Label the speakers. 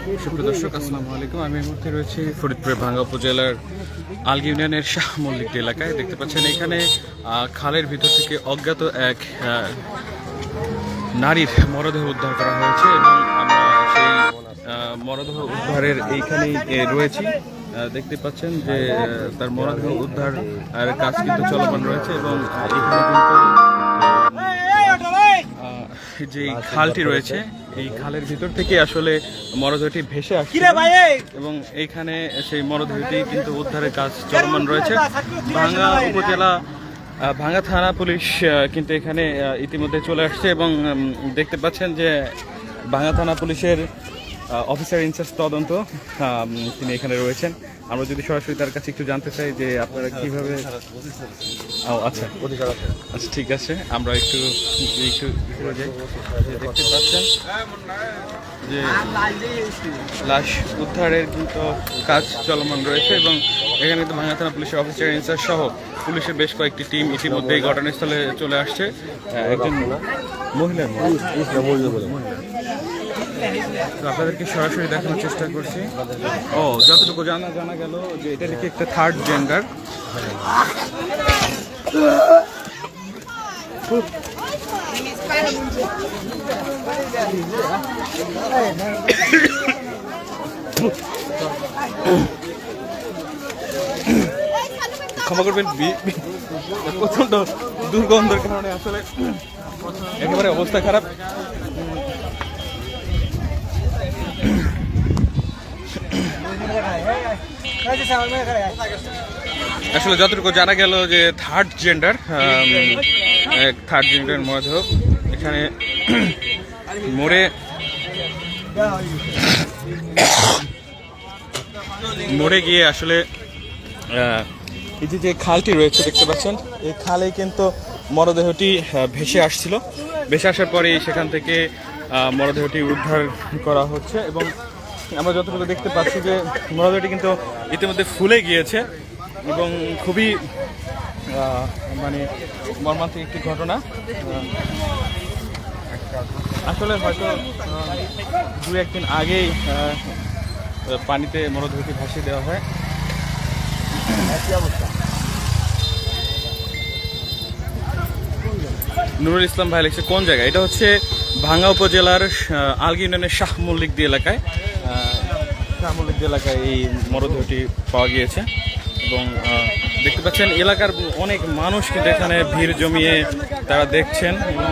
Speaker 1: সুপ্রিয় দর্শক, আসসালামু আলাইকুম। আমি এই মুহূর্তে রয়েছি ফরিদপুরের ভাঙ্গা উপজেলার আলগি ইউনিয়নের শাহ মল্লিক এলাকায়। দেখতে পাচ্ছেন এখানে খালের ভিতর থেকে অজ্ঞাত এক নারীর মরদেহ উদ্ধার করা হয়েছে এবং আমরা সেই মরদেহ উদ্ধারের এইখানেই রয়েছি। দেখতে পাচ্ছেন যে তার মরদেহ উদ্ধার কাজ কিন্তু চলমান রয়েছে এবং এখানে কিন্তু যে খালটি রয়েছে এই খালের ভিতর থেকে আসলে মরদেহটি ভেসে আসছে এবং এইখানে সেই মরদেহটি কিন্তু উদ্ধারের কাজ চলমান রয়েছে। ভাঙ্গা উপজেলা ভাঙ্গা থানা পুলিশ কিন্তু এখানে ইতিমধ্যে চলে আসছে এবং দেখতে পাচ্ছেন যে ভাঙ্গা থানা পুলিশের অফিসার ইনচার্জ তদন্ত তিনি এখানে রয়েছেন। আমরা যদি সরাসরি তার কাছে একটু জানতে চাই যে আপনারা কিভাবে আচ্ছা ঠিক আছে, আমরা একটু দেখতে পাচ্ছেন যে লাশ উদ্ধারের কিন্তু কাজ চলমান রয়েছে এবং এখানে কিন্তু ভাঙ্গা থানা পুলিশের অফিসার ইনচার্জ সহ পুলিশের বেশ কয়েকটি টিম ইতিমধ্যেই ঘটনাস্থলে চলে আসছে। একজন মহিলা তো আপনাদেরকে সরাসরি দেখানোর চেষ্টা করছি। যতটুকু জানা গেল যে এটা নাকি একটা থার্ড জেন্ডার। ক্ষমা করবেন, প্রচন্ড দুর্গন্ধের কারণে আসলে একেবারে অবস্থা খারাপ। আসলে যতটুকু জানা গেল যে থার্ড জেন্ডার মরদেহ এখানে মরে গিয়ে আসলে এই যে খালটি রয়েছে দেখতে পাচ্ছেন, এই খালে কিন্তু মরদেহটি ভেসে আসছিল। ভেসে আসার পরেই সেখান থেকে মরদেহটি উদ্ধার করা হচ্ছে এবং আমরা যতটুকু দেখতে পাচ্ছি যে মরদেহটি কিন্তু ইতিমধ্যে ফুলে গিয়েছে এবং খুবই মানে মর্মান্তিক একটি ঘটনা। আসলে হয়তো দু একদিন আগেই পানিতে মরদেহটি ভাসিয়ে দেওয়া হয়। নুরুল ইসলাম ভাই লিখছে কোন জায়গায়? এটা হচ্ছে ভাঙ্গা উপজেলার আলগি ইউনিয়নের শাহ মল্লিক এলাকায় এই মরদেহটি পাওয়া গিয়েছে এবং দেখতে পাচ্ছেন এলাকার অনেক মানুষ কিন্তু এখানে ভিড় জমিয়ে তারা দেখছেন এবং